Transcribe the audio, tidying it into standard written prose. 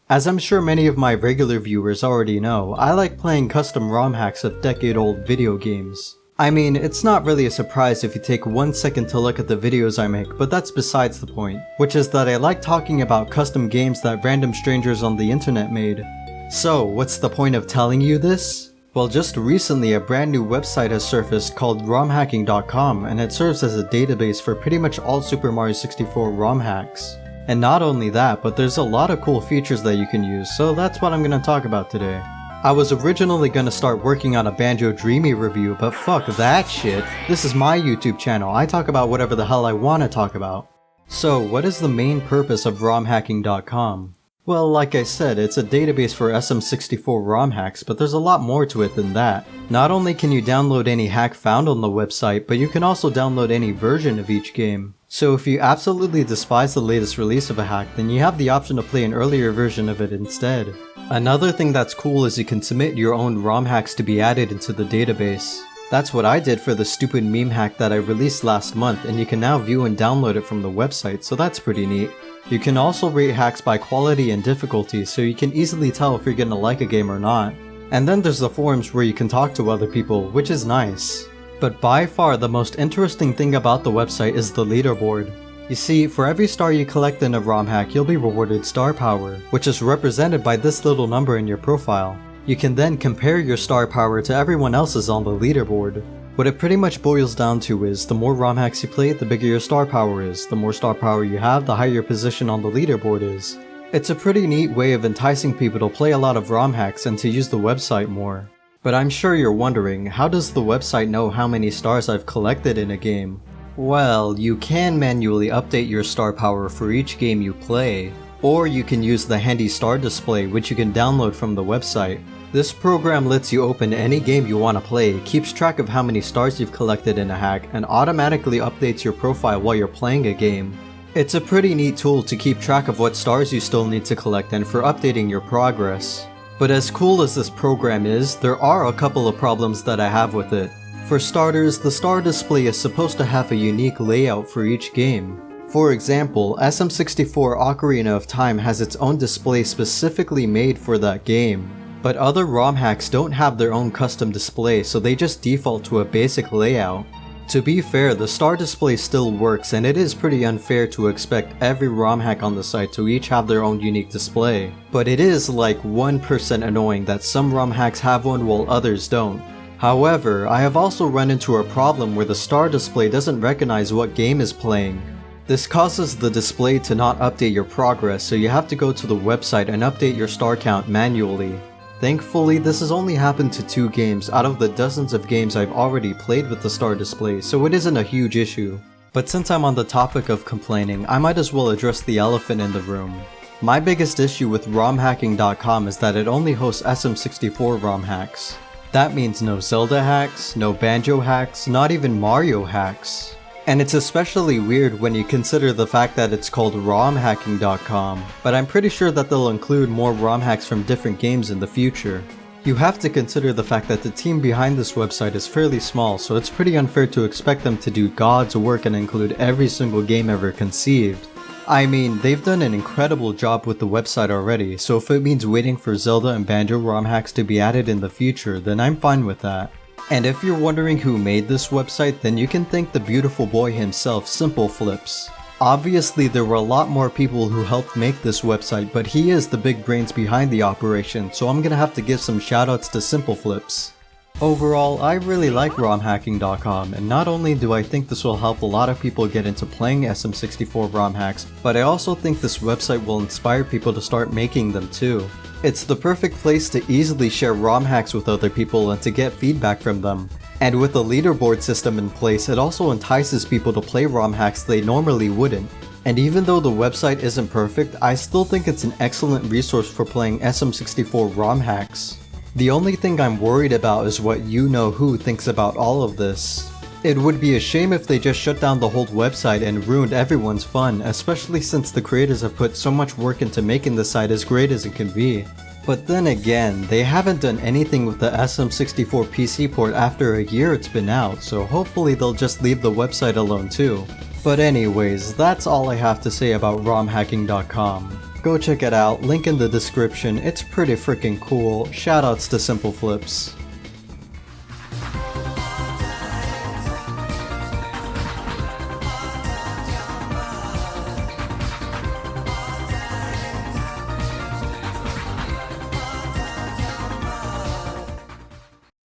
As I'm sure many of my regular viewers already know, I like playing custom ROM hacks of decade-old video games. I mean, it's not really a surprise if you take 1 second to look at the videos I make, but that's besides the point, which is that I like talking about custom games that random strangers on the internet made. So, what's the point of telling you this? Well, just recently a brand new website has surfaced called Romhacking.com, and it serves as a database for pretty much all Super Mario 64 ROM hacks. And not only that, but there's a lot of cool features that you can use, so that's what I'm gonna talk about today. I was originally gonna start working on a Banjo Dreamy review, but fuck that shit. This is my YouTube channel, I talk about whatever the hell I wanna talk about. So, what is the main purpose of Romhacking.com? Well, like I said, it's a database for SM64 ROM hacks, but there's a lot more to it than that. Not only can you download any hack found on the website, but you can also download any version of each game. So if you absolutely despise the latest release of a hack, then you have the option to play an earlier version of it instead. Another thing that's cool is you can submit your own ROM hacks to be added into the database. That's what I did for the stupid meme hack that I released last month, and you can now view and download it from the website, so that's pretty neat. You can also rate hacks by quality and difficulty, so you can easily tell if you're gonna like a game or not. And then there's the forums where you can talk to other people, which is nice. But by far the most interesting thing about the website is the leaderboard. You see, for every star you collect in a ROM hack, you'll be rewarded star power, which is represented by this little number in your profile. You can then compare your star power to everyone else's on the leaderboard. What it pretty much boils down to is, the more ROM hacks you play, the bigger your star power is. The more star power you have, the higher your position on the leaderboard is. It's a pretty neat way of enticing people to play a lot of ROM hacks and to use the website more. But I'm sure you're wondering, how does the website know how many stars I've collected in a game? Well, you can manually update your star power for each game you play, or you can use the handy star display, which you can download from the website. This program lets you open any game you want to play, keeps track of how many stars you've collected in a hack, and automatically updates your profile while you're playing a game. It's a pretty neat tool to keep track of what stars you still need to collect and for updating your progress. But as cool as this program is, there are a couple of problems that I have with it. For starters, the star display is supposed to have a unique layout for each game. For example, SM64 Ocarina of Time has its own display specifically made for that game. But other ROM hacks don't have their own custom display, so they just default to a basic layout. To be fair, the star display still works, and it is pretty unfair to expect every ROM hack on the site to each have their own unique display. But it is like 1% annoying that some ROM hacks have one while others don't. However, I have also run into a problem where the star display doesn't recognize what game is playing. This causes the display to not update your progress, so you have to go to the website and update your star count manually. Thankfully, this has only happened to 2 games out of the dozens of games I've already played with the star display, so it isn't a huge issue. But since I'm on the topic of complaining, I might as well address the elephant in the room. My biggest issue with Romhacking.com is that it only hosts SM64 ROM hacks. That means no Zelda hacks, no Banjo hacks, not even Mario hacks. And it's especially weird when you consider the fact that it's called Romhacking.com, but I'm pretty sure that they'll include more ROM hacks from different games in the future. You have to consider the fact that the team behind this website is fairly small, so it's pretty unfair to expect them to do God's work and include every single game ever conceived. I mean, they've done an incredible job with the website already, so if it means waiting for Zelda and Banjo ROM hacks to be added in the future, then I'm fine with that. And if you're wondering who made this website, then you can thank the beautiful boy himself, Simpleflips. Obviously, there were a lot more people who helped make this website, but he is the big brains behind the operation, so I'm gonna have to give some shoutouts to Simpleflips. Overall, I really like Romhacking.com, and not only do I think this will help a lot of people get into playing SM64 ROM hacks, but I also think this website will inspire people to start making them too. It's the perfect place to easily share ROM hacks with other people and to get feedback from them. And with the leaderboard system in place, it also entices people to play ROM hacks they normally wouldn't. And even though the website isn't perfect, I still think it's an excellent resource for playing SM64 ROM hacks. The only thing I'm worried about is what you-know-who thinks about all of this. It would be a shame if they just shut down the whole website and ruined everyone's fun, especially since the creators have put so much work into making the site as great as it can be. But then again, they haven't done anything with the SM64 PC port after a year it's been out, so hopefully they'll just leave the website alone too. But anyways, that's all I have to say about romhacking.com. Go check it out, link in the description, it's pretty freaking cool. Shoutouts to Simpleflips.